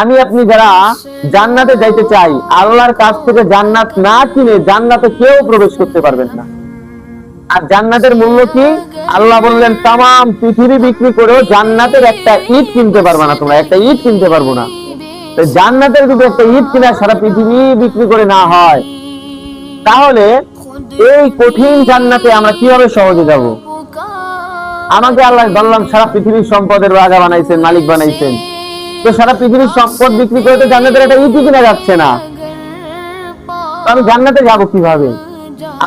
আমি আপনি যারা জান্নাতে যাইতে চাই, আল্লাহর কাছ থেকে জান্নাত না কিনে জান্নাতে কেউ প্রবেশ করতে পারবেন না। আর জান্নাতের মূল্য কি? আল্লাহ বললেন তামাম পৃথিবী বিক্রি করেও জান্নাতের একটা ইট কিনতে পারবে না, তোমরা একটা ইট কিনতে পারবো না। জান্নাতের যদি একটা ইট কিনা সারা পৃথিবী বিক্রি করে না হয়, তাহলে এই কঠিন জান্নাতে আমরা কিভাবে সহজে যাব? আমাকে আল্লাহ বললাম সারা পৃথিবীর সম্পদের রাজা বানাইছেন, মালিক বানাইছেন, তো সারা পৃথিবীর সম্পদ বিক্রি করে তো জান্নাতের একটা ইটই কিনা যাচ্ছে না, আমি জান্নাতে যাব কিভাবে?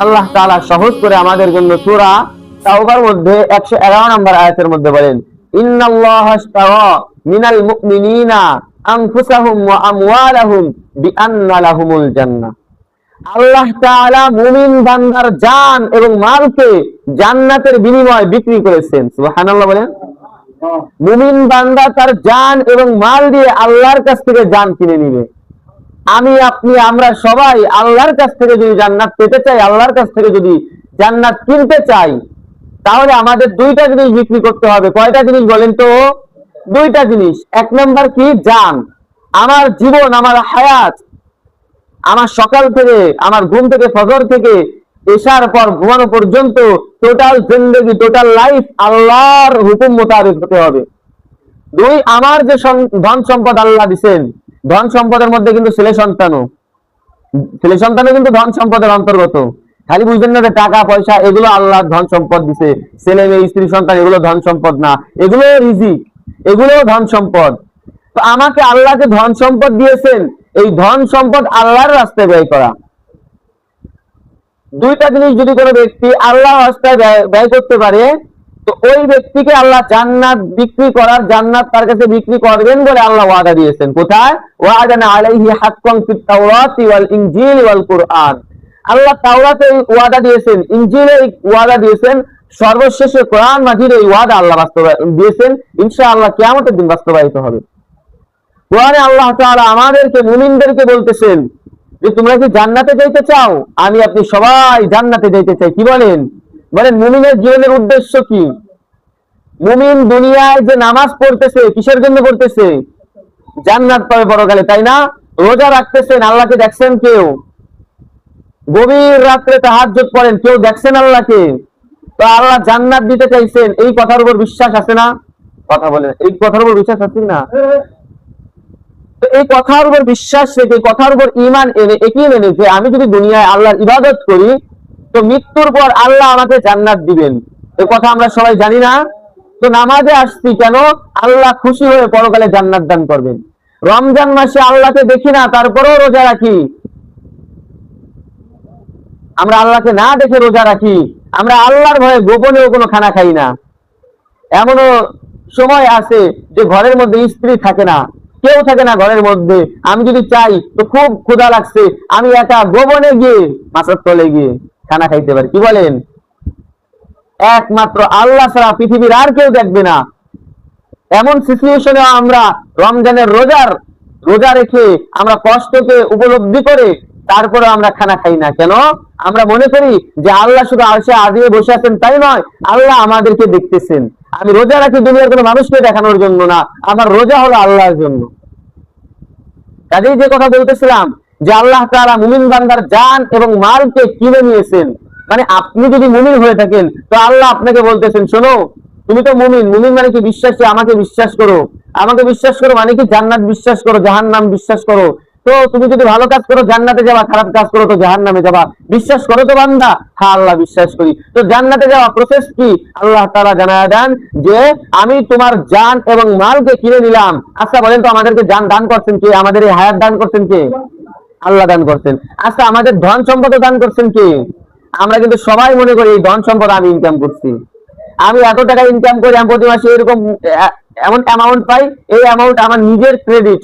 আল্লাহ তাআলা সহজ করে আমাদের জন্য সূরা তাওবার মধ্যে 111 নম্বর আয়াতের মধ্যে বলেন, ইন্নাল্লাহা আশতারা মিনাল মুমিনিনা আনফুসাহুম ওয়া আমওয়ালাহুম বিআন্না লাহুমুল জান্নাহ। আল্লাহ তাআলা মুমিন বান্দার জান এবং মালকে জান্নাতের বিনিময়ে বিক্রি করেছেন। সুবহানাল্লাহ বলেন। মুমিন বান্দা তার জান এবং মাল দিয়ে আল্লাহর কাছ থেকে জান কিনে নিবে। আমি আপনি আমরা সবাই আল্লাহর কাছ থেকে যদি জান্নাত পেতে চাই, আল্লাহর কাছ থেকে যদি জান্নাত কিনতে চাই, তাহলে আমাদের দুইটা জিনিস বিক্রি করতে হবে। কয়টা জিনিস বলেন তো? দুইটা জিনিস। এক নাম্বার কি? জান। আমার জীবন, আমার হায়াত, আমার সকাল থেকে, আমার ঘুম থেকে ফজর থেকে এশার পর ঘুমানো পর্যন্ত টোটাল জিন্দেগি, টোটাল লাইফ আল্লাহর হুকুম মোতাবেক হতে হবে। দুই, আমার যে ধন সম্পদ আল্লাহ দিচ্ছেন, ধন সম্পদের মধ্যে কিন্তু ছেলে সন্তানও কিন্তু ধন সম্পদের অন্তর্গত। খালি বুঝবেন না যে টাকা পয়সা এগুলো আল্লাহ ধন সম্পদ দিছে, ছেলে মেয়ে স্ত্রী সন্তান এগুলো ধন সম্পদ না, এগুলো রিজিক, এগুলো ধন সম্পদ। তো আমাকে আল্লাহ যে ধন সম্পদ দিয়েছেন, এই ধন সম্পদ আল্লাহর রাস্তায় ব্যয় করা। দুইটা জিনিস যদি কোনো ব্যক্তি আল্লাহর রাস্তায় ব্যয় করতে পারে, তো ওই ব্যক্তিকে আল্লাহ জান্নাত বিক্রি করার, জান্নাত তার কাছে বিক্রি করবেন বলে আল্লাহ ওয়াদা দিয়েছেন। কোথায়? ওয়াদানা আলাইহি হাক্কান ফিত তাওরাতি ওয়াল ইনজিল ওয়াল কুরআন। আল্লাহ তাওরাতে ওয়াদা দিয়েছেন, ইনজিলে ওয়াদা দিয়েছেন, সর্বশেষে কোরআন মাজিদে এই ওয়াদা আল্লাহ বাস্তবায়ন দিয়েছেন। ইনশাআল্লাহ কিয়ামতের দিন বাস্তবায়িত হবে। কোরআনে আল্লাহ তাআলা আমাদেরকে, মুমিনদেরকে বলতেছেন যে তোমরা কি জান্নাতে যাইতে চাও? আমি আপনি সবাই জান্নাতে যাইতে চাই। কি বলেন? বলেন মুমিনের জীবনের উদ্দেশ্য কি? মুমিন দুনিয়ায় যে নামাজ পড়তেছে কিসের জন্য পড়তেছে? জান্নাত পাবে পরকালে, তাই না? রোজা রাখতেছেন, আল্লাহকে দেখছেন কেউ? গভীর রাত্রে তাহাজ্জুদ পড়েন, কেউ দেখছেন আল্লাহকে? তো আল্লাহ জান্নাত দিতে চাইছেন, এই কথার উপর বিশ্বাস আছে না? কথা বলেন, এই কথার উপর বিশ্বাস আছে না? তো এই কথার উপর বিশ্বাস রেখে, কথার উপর ঈমান এনে, একই মেনে যে আমি যদি দুনিয়ায় আল্লাহর ইবাদত করি, তো মৃত্যুর পর আল্লাহ আমাকে জান্নাত দিবেন, এই কথা আমরা সবাই জানি না? তো নামাজে আসছি কেন? আল্লাহ খুশি হয়ে পরকালে জান্নাত দান করবেন। রমজান মাসে আল্লাহকে দেখি না, তারপরেও রোজা রাখি। আমরা আল্লাহকে না দেখে রোজা রাখি, আমরা আল্লাহর ভয়ে গোপনেও কোনো খানা খাই না। এমনও সময় আছে যে ঘরের মধ্যে স্ত্রী থাকে না, কেউ থাকে না ঘরের মধ্যে, আমি যদি চাই তো খুব ক্ষুধা লাগছে, আমি একা গোপনে গিয়ে মাছের তলে গিয়ে খানা খাইতে পারি। কি বলেন? একমাত্র আল্লাহ ছাড়া পৃথিবীর আর কেউ দেখবে না। এমন সিচুয়েশনে আমরা রমজানের রোজা রেখে আমরা কষ্টকে উপলব্ধি করে তারপরে আমরা খানা খাই না কেন? আমরা মনে করি যে আল্লাহ শুধু আরশে আজিমে বসে আছেন তাই নয়, আল্লাহ আমাদেরকে দেখতেছেন। আমি রোজা রাখি দুনিয়ার কোনো মানুষকে দেখানোর জন্য না, আমার রোজা হলো আল্লাহর জন্য। কাজেই যে কথা বলতেছিলাম যে আল্লাহ তাআলা মুমিন বান্দার জান এবং মালকে কিনে নিয়েছেন, মানে আপনি যদি মুমিন হয়ে থাকেন তো আল্লাহ আপনাকে বলতেছেন, শোনো তুমি তো মুমিন, মুমিন মানে কি? বিশ্বাসী, আমাকে বিশ্বাস করো। আমাকে বিশ্বাস করো মানে কি? জান্নাত বিশ্বাস করো, জাহান্নাম বিশ্বাস করো। তো তুমি যদি ভালো কাজ করো জান্নাতে যাবা, খারাপ কাজ করো তো জাহান্নামে যাবা। বিশ্বাস করো তো বান্দা? হ্যাঁ আল্লাহ বিশ্বাস করি। তো জান্নাতে যাওয়া প্রসেস কি? আল্লাহ তাআলা জানায়া দেন যে আমি তোমার জান এবং মালকে কিনে নিলাম। আচ্ছা বলেন তো আমাদেরকে জান দান করছেন কে? আমাদের এই হায়াত দান করছেন কে? আল্লাহ দান করছেন। আচ্ছা আমাদের ধন সম্পদ দান করছেন কে? আমরা কিন্তু সবাই মনে করি এই ধন সম্পদ আমি ইনকাম করছি, আমি এত টাকা ইনকাম করি, আমি প্রতি মাসে এরকম এমন অ্যামাউন্ট পাই, এই অ্যামাউন্ট আমার নিজের ক্রেডিট।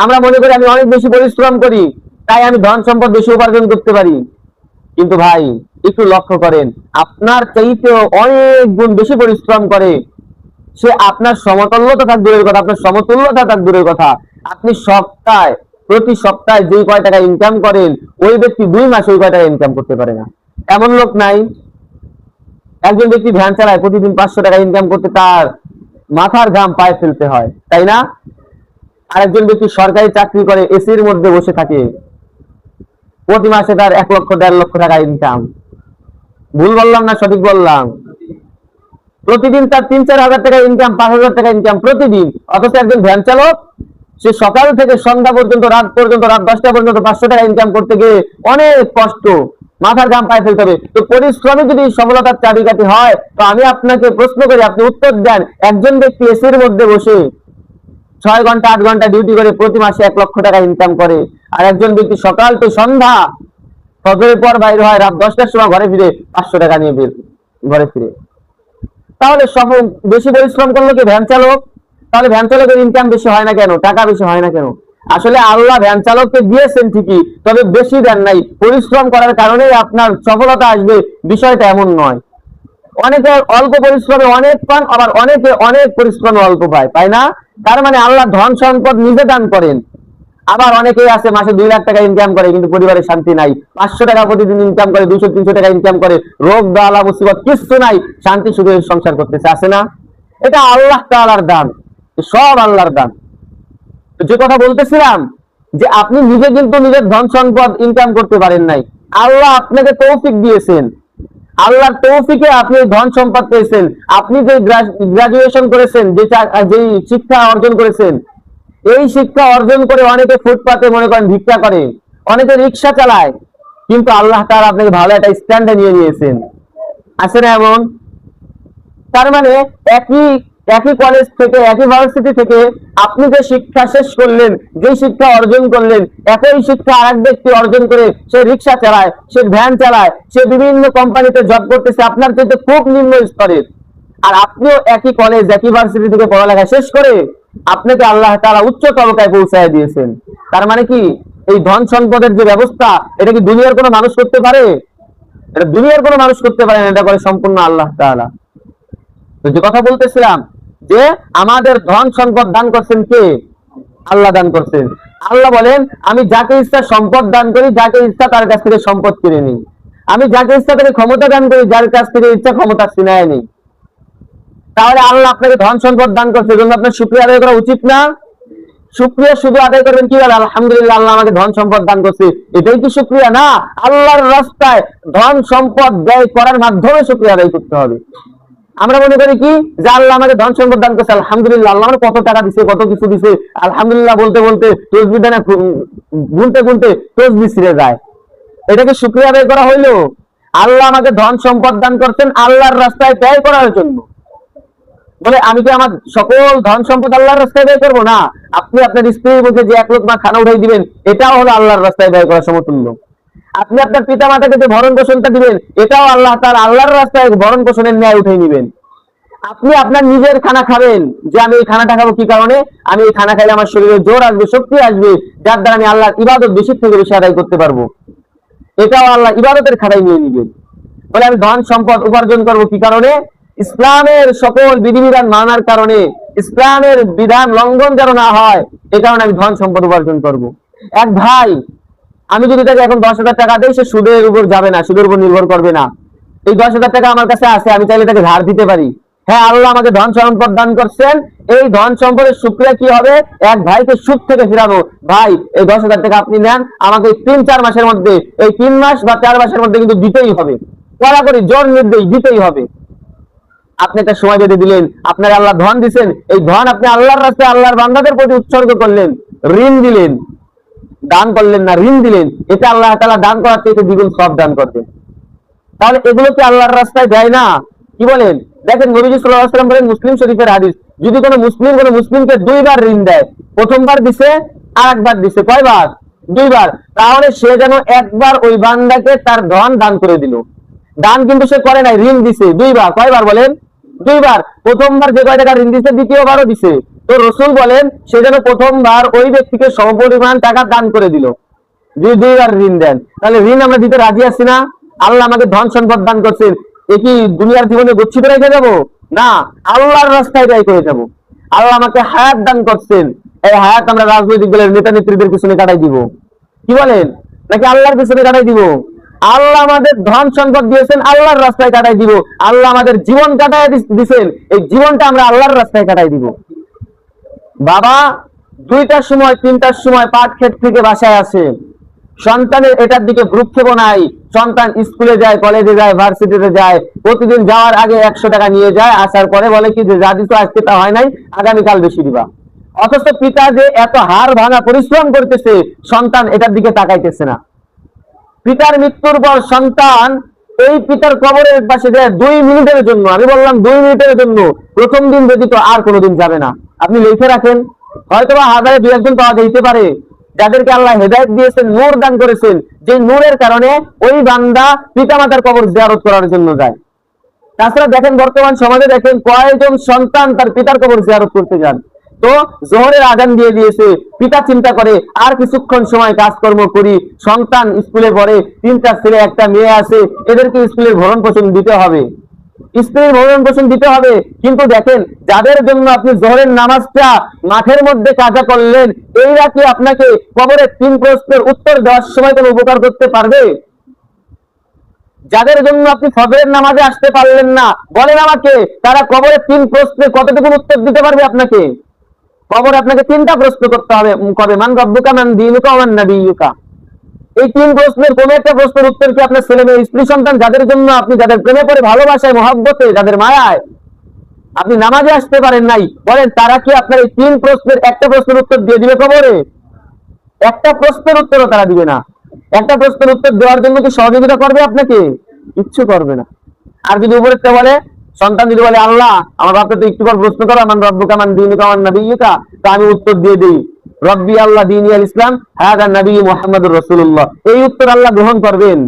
আমরা মনে করি আমি অনেক বেশি পরিশ্রম করি, তাই আমি ধন সম্পদ বেশি উপার্জন করতে পারি। কিন্তু ভাই একটু লক্ষ্য করেন, আপনার চাইতেও অনেক গুণ বেশি পরিশ্রম করে সে, আপনার সমতুল্যতা থাক দূরের কথা, আপনার সমতুল্যতা থাক দূরের কথা, আপনি প্রতি সপ্তাহে যেই কয় টাকা ইনকাম করেন, ওই ব্যক্তি 2 মাসে ওই কয় টাকা ইনকাম করতে পারে না। এমন লোক নাই? একজন ব্যক্তি ভ্যান চালায়, প্রতিদিন 500 টাকা ইনকাম করতে তার মাথার ঘাম পায়ে ফেলতে হয়, তাই না? আরেকজন ব্যক্তি সরকারি চাকরি করে, এসির মধ্যে বসে থাকে, প্রতি মাসে তার 1 লক্ষ 1.5 লক্ষ টাকা ইনকাম। ভুল বললাম না সঠিক বললাম? প্রতিদিন তার 3-4 হাজার টাকা ইনকাম, 5,000 টাকা ইনকাম প্রতিদিন। অথচ একজন ভ্যান চালক, সে সকাল থেকে সন্ধ্যা পর্যন্ত, রাত 10টা পর্যন্ত 500 টাকা ইনকাম করতে গিয়ে অনেক কষ্ট, মাথার ঘাম পায়ে ফেলতে হবে। তো পরিশ্রমে যদি সফলতার চাবিকাঠি হয়, তো আমি আপনাকে প্রশ্ন করি, আপনি উত্তর দেন। একজন ব্যক্তি এসির মধ্যে বসে 6 ঘন্টা 8 ঘন্টা ডিউটি করে প্রতি মাসে 1 লক্ষ টাকা ইনকাম করে, আর একজন ব্যক্তি সকাল থেকে সন্ধ্যা, ফজরের পর বাইরে হয়, রাত 10টার সময় ঘরে ফিরে 500 টাকা নিয়ে ঘরে ফিরে। তাহলে বেশি পরিশ্রম করলো কি ভ্যান চালক? তাহলে ভ্যান চালকের ইনকাম বেশি হয় না কেন, টাকা বেশি হয় না কেন? আসলে আল্লাহ ভ্যান চালককে দিয়েছেন ঠিকই, তবে বেশি দেন নাই। পরিশ্রম করার কারণেই আপনার সফলতা আসবে, বিষয়টা এমন নয়। অনেকে অল্প পরিশ্রমে অনেক পান, আবার অনেকে অনেক পরিশ্রমে অল্প পায় না। তার মানে আল্লাহ ধন সম্পদ নিজে দান করেন। আবার অনেকেই আছে মাসে 2 লাখ টাকা ইনকাম করে, কিন্তু পরিবারে শান্তি নাই। 500 টাকা প্রতিদিন ইনকাম করে, 200-300 টাকা ইনকাম করে, রোগ বালা মুসিবত কিচ্ছু নাই, শান্তি সুখে সংসার করতেছে, আছে না? এটা আল্লাহ তাআলার দান, সব আল্লাহর দান। যে কথা বলতেছিলাম, যে আপনি নিজে কিন্তু নিজের ধন সম্পদ ইনকাম করতে পারেন নাই, আল্লাহ আপনাকে তৌফিক দিয়েছেন। আল্লাহর তৌফিকে আপনি ধন সম্পদ পেয়েছেন। আপনি যে গ্রাজুয়েশন করেছেন, যে শিক্ষা অর্জন করেছেন, এই শিক্ষা অর্জন করে অনেকে ফুটপাতে মনে করেন ভিক্ষা করে, অনেকে রিক্সা চালায়, কিন্তু আল্লাহ তাআলা আপনাকে ভালো একটা স্ট্যান্ডে নিয়ে নিয়েছেন, আছে না এমন? তার মানে একই কলেজ থেকে, একই ভার্সিটি থেকে আপনি যে শিক্ষা শেষ করলেন, যে শিক্ষা অর্জন করলেন, একই শিক্ষা আরেক ব্যক্তি অর্জন করে সে রিক্সা চালায়, সে ভ্যান চালায়, সে বিভিন্ন কোম্পানিতে জব করতেছে আপনার চাইতে খুব নিম্ন স্তরের। আর আপনিও একই কলেজ, একই ভার্সিটি থেকে পড়ালেখা শেষ করে আপনাকে আল্লাহ তাআলা উচ্চ তবকায় পৌঁছায় দিয়েছেন। তার মানে কি, এই ধন সম্পদের যে ব্যবস্থা, এটা কি দুনিয়ার কোনো মানুষ করতে পারে? এটা দুনিয়ার কোনো মানুষ করতে পারে না, এটা করে সম্পূর্ণ আল্লাহ তাআলা। তো যে কথা বলতেছিলাম, যে আমাদের ধন সম্পদ দান করছেন কে? আল্লাহ দান করছেন। আল্লাহ বলেন, আমি যাকে ইচ্ছা সম্পদ দান করি, যাকে ইচ্ছা তার কাছ থেকে সম্পদ কিনে নিই। আমি যাকে ইচ্ছা তাকে ক্ষমতা দান করি, যার কাছ থেকে ইচ্ছা ক্ষমতা ছিনায় নিই। তাহলে আল্লাহ আপনাকে ধন সম্পদ দান করছে, এজন্য আপনার শুকরিয়া আদায় করা উচিত না? শুকরিয়া শুধু আদায় করবেন কি বলে, আলহামদুলিল্লাহ আল্লাহ আমাকে ধন সম্পদ দান করছে, এটাই কি শুকরিয়া? না, আল্লাহর রাস্তায় ধন সম্পদ ব্যয় করার মাধ্যমে শুকরিয়া আদায় করতে হবে। আমরা মনে করি কি, যে আল্লাহ আমাকে ধন সম্পদ দান করছে, আলহামদুলিল্লাহ, আল্লাহ আমাকে কত টাকা দিছে, কত কিছু দিছে, আলহামদুলিল্লাহ বলতে বলতে তসবিহ দানা গুনতে গুনতে তসবিহ ছিঁড়ে যায়। এটাকে শুকরিয়া আদায় করা হইলো? আল্লাহ আমাকে ধন সম্পদ দান করছেন আল্লাহর রাস্তায় ব্যয় করার জন্য। বলে আমি কি আমার সকল ধন সম্পদ আল্লাহর রাস্তায় ব্যয় করবো? না, আপনি আপনার স্ত্রীর মধ্যে যে 1 লোকমা খানা উঠাই দিবেন, এটাও হলো আল্লাহর রাস্তায় ব্যয় করা সমতুল্য। আপনি আপনার পিতা মাতাকে যে ভরণ পোষণটা দিবেন, এটাও আল্লাহ তাআলা আল্লাহর রাস্তায় ভরণ পোষণের ন্যায় উঠে নিবেন। আপনি আপনার নিজের খানা খাবেন, যে আমি এই খানাটা খাবো কি কারণে, আমি এই খানা খাইলে আমার শরীরে জোর আসবে, শক্তি আসবে, যার দ্বারা আমি আল্লাহর ইবাদত বেশি থেকে বেশি আদায় করতে পারবো, এটাও আল্লাহ ইবাদতের খাতায় নিয়ে নিবেন। বলে আমি ধন সম্পদ উপার্জন করবো কি কারণে? ইসলামের সকল বিধিবিধান মানার কারণে, ইসলামের বিধান লঙ্ঘন যেন না হয়, এই কারণে আমি ধন সম্পদ উপার্জন করব। এক ভাই, আমি যদি তাকে এখন 10,000 টাকা দেই, সে সুদের উপর যাবে না, সুদের উপর নির্ভর করবে না। এই 10,000 টাকা আমার কাছে আছে, আমি চাইলে তাকে ধার দিতে পারি। হ্যাঁ, আল্লাহ আমাকে ধন সম্পদ দান করছেন, এই ধন সম্পদের শুকরিয়া কি হবে? এক ভাইকে সুদ থেকে ফিরাবো। ভাই, এই 10,000 টাকা আপনি নেন, আমাকে 3-4 মাসের মধ্যে, এই 3 মাস বা 4 মাসের মধ্যে কিন্তু দিতেই হবে, কড়াকড়ি জোর নির্দেশ দিতেই হবে। আপনি একটা সময় বেঁধে দিলেন, আপনার আল্লাহ ধন দিচ্ছেন, এই ধন আপনি আল্লাহর রাস্তায় আল্লাহর বান্দাদের প্রতি উৎসর্গ করলেন, ঋণ দিলেন, দান করলেন না, ঋণ দিলেন, এটা আল্লাহ তাআলা দান করার থেকে দ্বিগুণ সব দান করবেন। তাহলে এগুলো কি আল্লাহর রাস্তায় দেয় না? কি বলেন? দেখেন, নবীজি সাল্লাল্লাহু আলাইহি ওয়াসাল্লাম বলেন, মুসলিম শরীফের হাদিস, যদি কোনো মুসলিমকে 2 বার ঋণ দেয়, প্রথমবার দিছে আর একবার দিছে, কয়বার? 2 বার, তাহলে সে যেন একবার ওই বান্দাকে তার ধন দান করে দিল। দান কিন্তু সে করে নাই, ঋণ দিছে 2 বার। কয়বার বলেন? 2 বার। প্রথমবার যে কয় টাকা ঋণ দিছে, দ্বিতীয়বারও দিছে। তো রাসূল বলেন, সে যেন প্রথমবার ওই ব্যক্তিকে সমপরিমাণ টাকা দান করে দিল। যদি 2 বার ঋণ দেন, তাহলে ঋণ আমরা দিতে রাজি আছি না? আল্লাহ আমাকে ধন সম্পদ দান করছেন, এ কি দুনিয়ার জীবনে গচ্ছিত রেখে যাবো? না, আল্লাহর রাস্তায় ব্যয় করে যাব। আল্লাহ আমাকে হায়াত দান করছেন, এই হায়াত আমরা রাজনৈতিক দলের নেতা নেত্রীদের পিছনে কাটাই দিব, কি বলেন? নাকি আল্লাহর পিছনে কাটাই দিব? আল্লাহ আমাদের ধন সম্পদ দিয়েছেন, আল্লাহর রাস্তায় কাটাই দিব। আল্লাহ আমাদের জীবন কাটাই দিচ্ছেন, এই জীবনটা আমরা আল্লাহর রাস্তায় কাটাই দিব। বাবা 2টার সময় 3টার সময় পাট ক্ষেত থেকে বাসায় আসে, সন্তানের এটার দিকে ভ্রুক্ষেপ নাই, সন্তান স্কুলে যায়, কলেজে যায়, ভার্সিটিতে যায়, প্রতিদিন যাওয়ার আগে 100 টাকা নিয়ে যায়, আসার পরে বলে কি যে যা দিছো আজকে তা হয় নাই, আগামীকাল বেশি দিবা। অথচ পিতা যে এত হাড় ভাঙা পরিশ্রম করতেছে, সন্তান এটার দিকে তাকাইতেছে না। পিতার মৃত্যুর পর সন্তান এই পিতার কবরের পাশে যায় 2 মিনিটের জন্য, আমি বললাম 2 মিনিটের জন্য, প্রথম দিন ব্যতীত আর কোনোদিন যাবে না। আপনি লিখে রাখেন, হয়তোবা হাজারে 2-1 পাওয়া যেতে পারে যাদেরকে আল্লাহ হেদায়েত দিয়েছেন, নূর দান করেছেন, যে নূরের কারণে ওই বান্দা পিতামাতার কবর জিয়ারত করার জন্য যায়। তাছাড়া দেখেন বর্তমান সমাজে দেখেন কয়েকজন সন্তান তার পিতার কবর জিয়ারত করতে যান। তো জোহরের আজান দিয়ে দিয়েছে, পিতা চিন্তা করে আর কিছুক্ষণ সময় কাজকর্ম করি, সন্তান স্কুলে পড়ে, 3টা ছেলে 1টা মেয়ে আছে, এদেরকে স্কুলের ভরণ পোষণ দিতে হবে, স্ত্রীর ভরণ পোষণ দিতে হবে। কিন্তু দেখেন যাদের জন্য আপনি জোহরের নামাজটা মাঠের মধ্যে কাজা করলেন, এইরা কি আপনাকে কবরের 3 প্রশ্নের উত্তর দেওয়ার সময় কোনো উপকার করতে পারবে? যাদের জন্য আপনি ফজরের নামাজে আসতে পারলেন না, বলেন আমাকে, তারা কবরের 3 প্রশ্নের কতটুকু উত্তর দিতে পারবে আপনাকে? কবরে আপনাকে 3টা প্রশ্ন করতে হবে, কবে মান রব্বুকা মান দীনুকা ওয়া মান নাবিয়্যুকা। এই 3 প্রশ্নের কোন একটা প্রশ্নের উত্তর কি আপনার ছেলে মেয়ে, স্ত্রী সন্তান, যাদের জন্য আপনি, যাদের প্রেমে পড়ে, ভালোবাসায়, মহব্বতে, যাদের মায়ায় আপনি নামাজে আসতে পারেন নাই, বলেন তারা কি আপনার এই 3 প্রশ্নের একটা প্রশ্নের উত্তর দিয়ে দিবে কবরে? একটা প্রশ্নের উত্তরও তারা দিবে না। একটা প্রশ্নের উত্তর দেওয়ার জন্য কি সহযোগিতা করবে আপনাকে? কিচ্ছু করবে না। আর যদি উপরে বলে, সন্তান যদি বলে আল্লাহ আমার বাপকে তো একটু পর প্রশ্ন করো মান রব্বুকা মান দীনুকা ওয়া মান নাবিয়্যুকা, তো আমি উত্তর দিয়ে দেই রব্বি আল্লাহ দীনি আল ইসলাম হাদা নবী মুহাম্মদুর রাসূলুল্লাহ, এই উত্তর আল্লাহ গ্রহণ করবেন?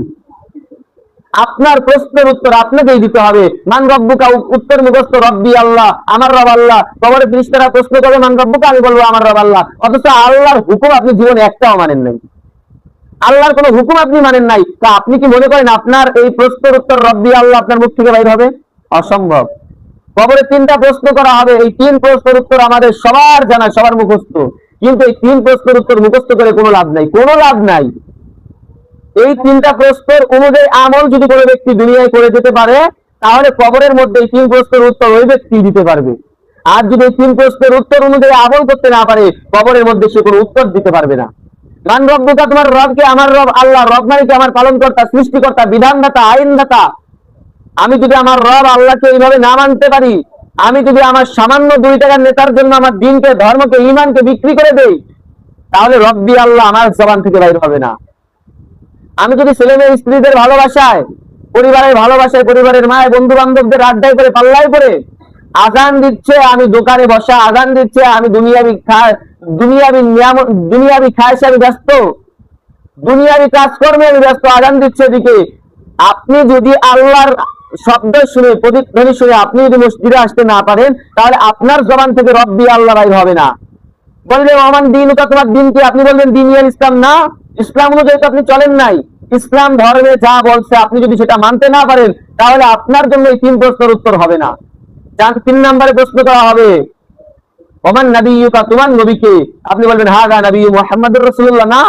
আপনার প্রশ্নের উত্তর আপনাকেই দিতে হবে। মান রব্বুকা, উত্তর মুখস্থ রব্বি আল্লাহ, আমার রব আল্লাহ। কবরে ফেরেশতারা প্রশ্ন করবে মান রব্বুকা, আমি বলবো আমার রব আল্লাহ। অথচ আল্লাহর হুকুম আপনি জীবনে একটাও মানেন নাই, আল্লাহর কোন হুকুম আপনি মানেন নাই, তা আপনি কি মনে করেন আপনার এই প্রশ্নের উত্তর রব্বি আল্লাহ আপনার মুখ থেকে বাইর হবে? অসম্ভব। কবরে 3টা প্রশ্ন করা হবে, এই 3 প্রশ্নের উত্তর আমাদের সবার জানা, সবার মুখস্থ, কিন্তু এই 3 প্রশ্নের উত্তর মুখস্থ করে কোনো লাভ নাই, কোনো লাভ নাই। এই 3টা প্রশ্নের অনুযায়ী আমল যদি কোনো ব্যক্তি দুনিয়ায় করে যেতে পারে, তাহলে কবরের মধ্যে এই 3 প্রশ্নের উত্তর ওই ব্যক্তি দিতে পারবে। আর যদি এই 3 প্রশ্নের উত্তর অনুযায়ী আমল করতে না পারে, কবরের মধ্যে সে কোনো উত্তর দিতে পারবে না। মান রব্বুকা, তোমার রবকে আমার রব আল্লাহ, রব মানে কি আমার পালনকর্তা, সৃষ্টিকর্তা, বিধানদাতা, আইনদাতা। আমি যদি আমার রব আল্লাহকে এইভাবে না মানতে পারি, আমি যদি আমার সামান্য 2 টাকার নেতার জন্য আমার দিনকে, ধর্মকে, ঈমানকে বিক্রি করে দেই, তাহলে রব্বি আল্লাহ আমার জবান থেকে বাইর হবে না। আমি যদি ছেলে মেয়ে স্ত্রীদের ভালোবাসায়, পরিবারের ভালোবাসায়, পরিবারের মায়, বন্ধু বান্ধবদের আড্ডায় করে, পাল্লায় করে, আজান দিচ্ছে আমি দোকানে বসা, আজান দিচ্ছে আমি দুনিয়াবি খায়সে আমি ব্যস্ত, দুনিয়াবি কাজকর্মে আমি ব্যস্ত, আজান দিচ্ছে এদিকে। আপনি যদি আল্লাহর শব্দ শুনে, প্রতিধ্বনি শুনে আপনি যদি মসজিদে আসতে না পারেন, তাহলে আপনার জবান থেকে রব্বি আল্লাহ বাইর হবে না। বললেন আমার দিন, তোমার দিন কি? আপনি বলবেন দিনই ইসলাম না, ইসলাম অনুযায়ী তো আপনি চলেন নাই। ইসলাম ধর্মে যা বলছে আপনি যদি সেটা মানতে না পারেন, তাহলে আপনার জন্য এই 3 প্রশ্নের উত্তর হবে না। 3 নম্বরে প্রশ্ন করা হবে ওমান নাবিয়্যুকা, তোমার নবীকে? আপনি বলবেন হাদা নবী মুহাম্মদুর রাসূলুল্লাহ, না,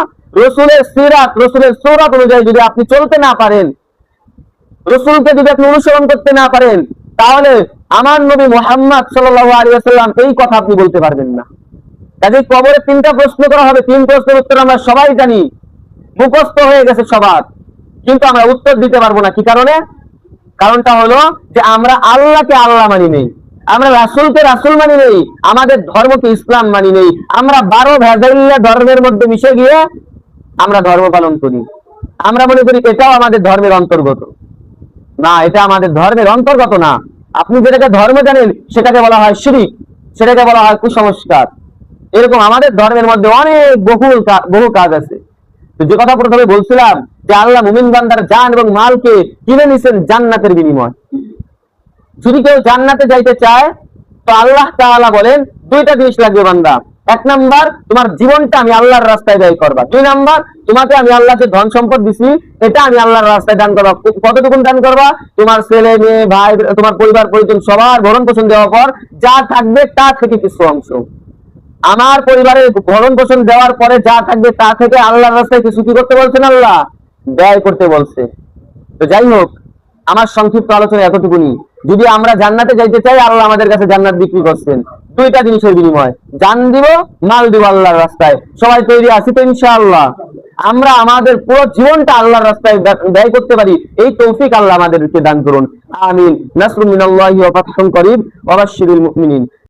রাসূলের সিরাত, রাসূলের সূরাত অনুযায়ী যদি আপনি চলতে না পারেন, রাসূলকে যদি আপনি অনুসরণ করতে না পারেন, তাহলে আমার নবী মুহাম্মদ সাল্লাল্লাহু আলাইহি ওয়াসাল্লাম এই কথা আপনি বলতে পারবেন না। কাজে কবরে 3টা প্রশ্ন করা হবে, 3 প্রশ্নের উত্তর আমরা সবাই জানি, মুখস্থ হয়ে গেছে সবার, কিন্তু আমরা উত্তর দিতে পারবো না। কি কারণে? কারণটা হলো যে আমরা আল্লাহকে আল্লাহ মানি নেই, আমরা রাসূলকে রাসূল মানি নেই, আমাদের ধর্মকে ইসলাম মানি নেই। আমরা 12 ভেজাইল্লা ধর্মের মধ্যে মিশে গিয়ে আমরা ধর্ম পালন করি। আমরা মনে করি এটাও আমাদের ধর্মের অন্তর্গত। না, এটা আমাদের ধর্মের অন্তর্গত না। আপনি যেটাকে ধর্ম জানেন সেটাকে বলা হয় শিরক, সেটাকে বলা হয় কুসংস্কার। এরকম আমাদের ধর্মের মধ্যে অনেক বহু কাজ আছে। তো যে কথা প্রথমে বলছিলাম যে আল্লাহ মুমিন বান্দার জান এবং মালকে কিনে নিছেন জান্নাতের বিনিময়। যদি কেউ জান্নাতে যাইতে চায়, তো আল্লাহ তাআলা বলেন 2টা জিনিস লাগবে বান্দা। 1 নাম্বার, তোমার জীবনটা আমি আল্লাহর রাস্তায় ব্যয় করবা। 2 নাম্বার, তোমাকে আমি আল্লাহ যে ধন সম্পদ দিছি, এটা আমি আল্লাহর রাস্তায় দান করবা। কতটুকু দান করবা? তোমার ছেলে মেয়ে, ভাই, তোমার পরিবার পরিজন সবার ভরণ পোষণ দেওয়ার পর যা থাকবে তা থেকে কিছু অংশ, আমার পরিবারের ভরণ পোষণ দেওয়ার পরে যা থাকবে তা থেকে আল্লাহর রাস্তায় কিছু কি করতে বলছেন? আল্লাহ ব্যয় করতে বলছে। তো যাই হোক, আমার সংক্ষিপ্ত আলোচনা এতটুকুনি। যদি আমরা জান্নাতে যাইতে চাই, আল্লাহ আমাদের কাছে জান্নাত বিক্রি করছেন। দুইটা জিনিসের বিনিময়, জান দিব, মাল দিব আল্লাহর রাস্তায়। সবাই তৈরি আছি তো ইনশাআল্লাহ? আমরা আমাদের পুরো জীবনটা আল্লাহর রাস্তায় ব্যয় করতে পারি, এই তৌফিক আল্লাহ আমাদেরকে দান করুন। আমিন। নাসরুম মিনাল্লাহি ওয়া ফাতহুন করিব ওয়া বাশশিরিল মুমিনিন।